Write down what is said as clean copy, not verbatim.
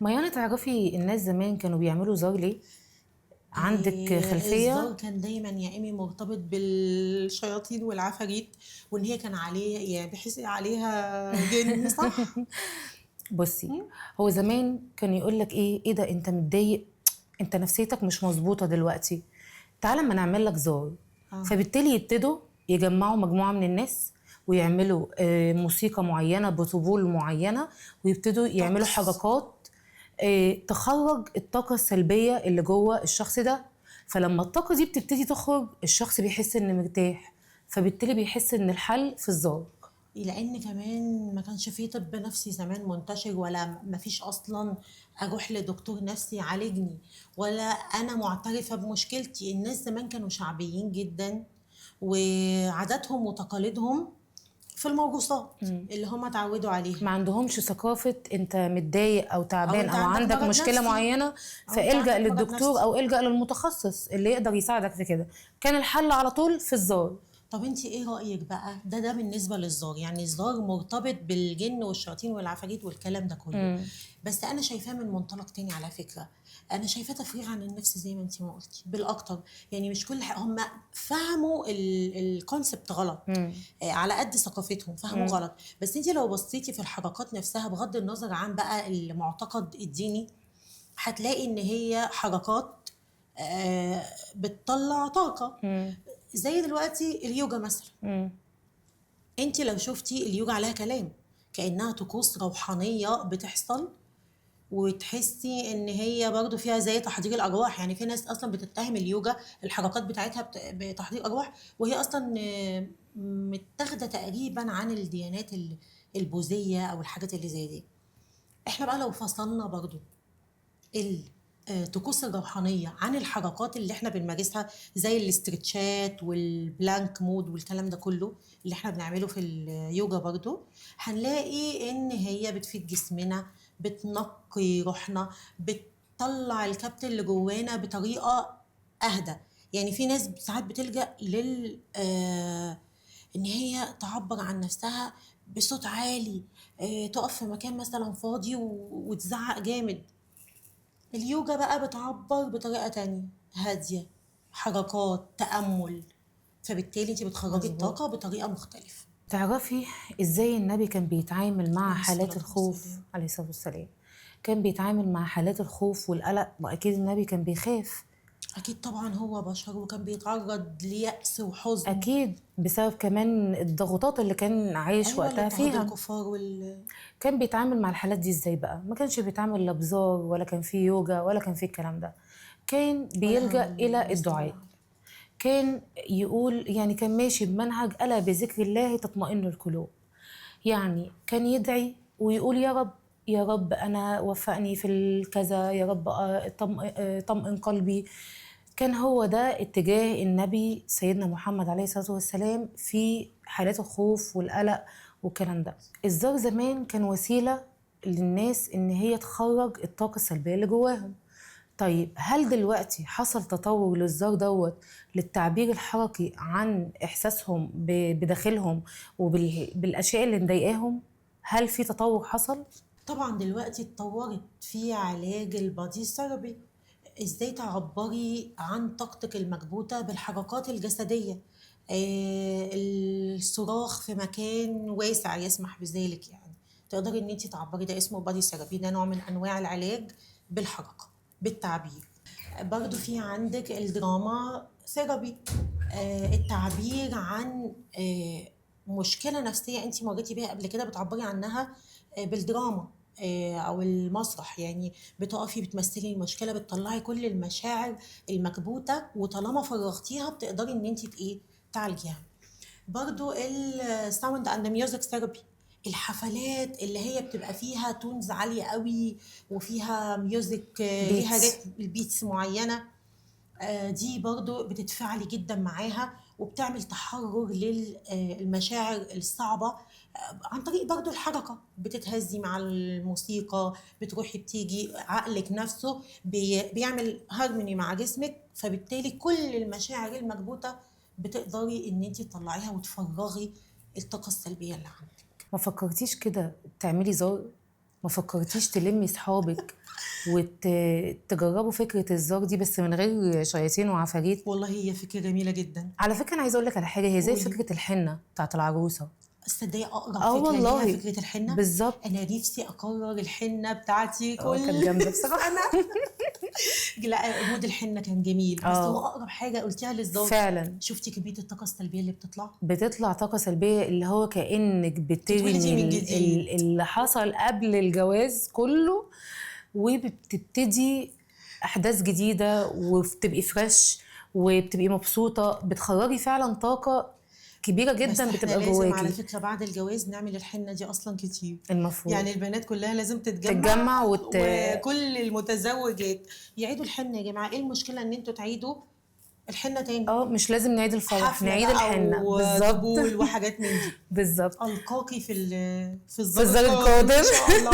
ميانة، تعرفي الناس زمان كانوا بيعملوا زار ليه؟ عندك الزار خلفية؟ كان دايما يا ايمي مرتبط بالشياطين والعفاريت، وان هي كان عليه يعني بحس عليها جن، صح؟ بصي، مم. هو زمان كان يقول لك ايه ده انت متضايق، انت نفسيتك مش مظبوطة دلوقتي، تعالى ما نعمل لك زار. اه. فبالتالي يبتدوا يجمعوا مجموعة من الناس ويعملوا موسيقى معينة بطبول معينة، ويبتدوا يعملوا طقس. حركات تخرج الطاقة السلبية اللي جوه الشخص ده. فلما الطاقة دي بتبتدي تخرج الشخص بيحس انه مرتاح، فبالتالي بيحس ان الحل في الزار. لان كمان ما كانش فيه طب نفسي زمان منتشر، ولا ما فيش اصلا اروح لدكتور نفسي يعالجني، ولا انا معترفة بمشكلتي. الناس زمان كانوا شعبيين جدا، وعاداتهم وتقاليدهم في الموروثات اللي هم اتعودوا عليها. ما عندهمش ثقافة انت متضايق او او تعبان انت او عندك عندك مرض مشكلة نفسي، معينة، او انت فالجأ عندك مرض للدكتور نفسي. او الجأ للمتخصص اللي يقدر يساعدك في كده. كان الحل على طول في الزار. طب انت ايه رأيك بقى؟ ده بالنسبة للزار، يعني الزار مرتبط بالجن والشياطين والعفاريت والكلام ده كله. بس انا شايفاه من منطلق تاني على فكرة. انا شايفاه تفريغ عن النفس زي ما انت ما قلتي بالاكتر. يعني مش كل هم فهموا الكونسبت غلط. على قد ثقافتهم فهموا غلط. بس انت لو بصيتي في الحركات نفسها بغض النظر عن بقى المعتقد الديني، هتلاقي ان هي حركات بتطلع طاقة. زي دلوقتي اليوجا مثلا، انت لو شفتي اليوجا عليها كلام كأنها طقوس روحانية بتحصل، وتحسي ان هي برضو فيها زي تحضير الارواح. يعني في ناس اصلا بتتهم اليوجا الحركات بتاعتها بتحضير ارواح، وهي اصلا متاخده تقريبا عن الديانات البوذيه او الحاجات اللي زي دي. احنا بقى لو فصلنا برضو الطقوس الروحانية عن الحركات اللي احنا بنمارسها زي الاسترتشات والبلانك مود والكلام ده كله اللي احنا بنعمله في اليوجا، برضو هنلاقي ان هي بتفيد جسمنا، بتنقي روحنا، بتطلع الكبت اللي جوانا بطريقة اهدى. يعني في ناس ساعات بتلجأ ان هي تعبر عن نفسها بصوت عالي، تقف في مكان مثلا فاضي وتزعق جامد. اليوجا بقى بتعبر بطريقة تانية هادية، حركات، تأمل، فبالتالي انت بتخرجي مظبوط. الطاقة بطريقة مختلفة. تعرفي ازاي النبي كان بيتعامل مع عليه حالات الصلاة الخوف والسلام. عليه الصلاة والسلام؟ كان بيتعامل مع حالات الخوف والقلق، واكيد النبي كان بيخاف. أكيد طبعا هو بشر وكان بيتعرض ليأس وحزن. اكيد بسبب كمان الضغوطات اللي كان عايش أيوة، وقتها الاضطهاد فيها. الكفار كان بيتعامل مع الحالات دي ازاي بقى؟ ما كانش بيتعامل لا بزار ولا كان فيه يوجا ولا كان فيه الكلام ده. كان ولا بيلجأ إلى الدعاء. الاستغناء. كان يقول، يعني كان ماشي بمنهج ألا بذكر الله تطمئن القلوب. يعني كان يدعي ويقول يا رب، يا رب أنا وفقني في الكذا، يا رب طمئن قلبي. كان هو ده اتجاه النبي سيدنا محمد عليه الصلاة والسلام في حالات الخوف والقلق والكلام ده. الزار زمان كان وسيلة للناس إن هي تخرج الطاقة السلبية اللي جواهم. طيب هل دلوقتي حصل تطور للزار دوت للتعبير الحركي عن إحساسهم بداخلهم وبالأشياء اللي مضايقاهم؟ هل في تطور حصل؟ طبعا دلوقتي اتطورت في علاج البادي ثيرابي. ازاي تعبري عن طاقتك المكبوتة بالحركات الجسدية. الصراخ في مكان واسع يسمح بذلك، يعني تقدري ان انت تعبري. ده اسمه بادي ثيرابي، ده نوع من انواع العلاج بالحركة، بالتعبير. برضو في عندك الدراما ثيرابي، التعبير عن مشكلة نفسية انت مريتي بيها قبل كده، بتعبري عنها بالدراما او المسرح. يعني بتقفي بتمثلي المشكله، بتطلعي كل المشاعر المكبوته، وطالما فرغتيها بتقدري ان انت ايه تعالجيها. برضو الساوند اند ميوزك ثيرابي، الحفلات اللي هي بتبقى فيها تونز عاليه قوي وفيها ميوزك ليها بيتس. ريتم البيتس معينه. دي برضو بتتفاعلي جدا معاها وبتعمل تحرر للمشاعر الصعبة. عن طريق برضو الحركة بتتهزي مع الموسيقى، بتروحي بتيجي عقلك نفسه بيعمل هارموني مع جسمك، فبالتالي كل المشاعر المكبوتة بتقدري ان انت تطلعيها وتفرغي الطاقة السلبية اللي عندك. ما فكرتيش كده تعملي زار؟ ما فكرتيش تلمي صحابك وتجربوا فكره الزار دي بس من غير شياطين وعفاريت؟ والله هي فكره جميله جدا. على فكره انا عايزه اقول لك على حاجه، هي زي قولي. فكره الحنه بتاعت العروسه. تصدقي اقرب اه فكره والله ليها فكره الحنه. بالظبط. انا نفسي اكرر الحنه بتاعتي كانت كل جامده بصراحه. لا مود الحنه كان جميل، بس هو اقرب حاجه قلتيها للزوج. فعلا شفتي كميه الطاقه السلبيه اللي بتطلع طاقه سلبيه، اللي هو كانك بتتولدي بترمي من جديد. اللي حصل قبل الجواز كله، وبتبتدي احداث جديده وبتبقي فريش وبتبقي مبسوطه، بتخرجي فعلا طاقه كبيره بس جدا احنا بتبقى لازم على جواكي. فكره بعد الجواز نعمل الحنه دي اصلا كتير. المفروض يعني البنات كلها لازم تتجمع تتجمع وكل المتزوجات يعيدوا الحنه. يا جماعه ايه المشكله ان انتوا تعيدوا الحنه تاني؟ مش لازم نعيد الفرح، حفله نعيد بقى الحنه بالظبط. وطبول وحاجات من دي. بالظبط. القاكي في في الزار الزار القادم ان القادم شاء الله.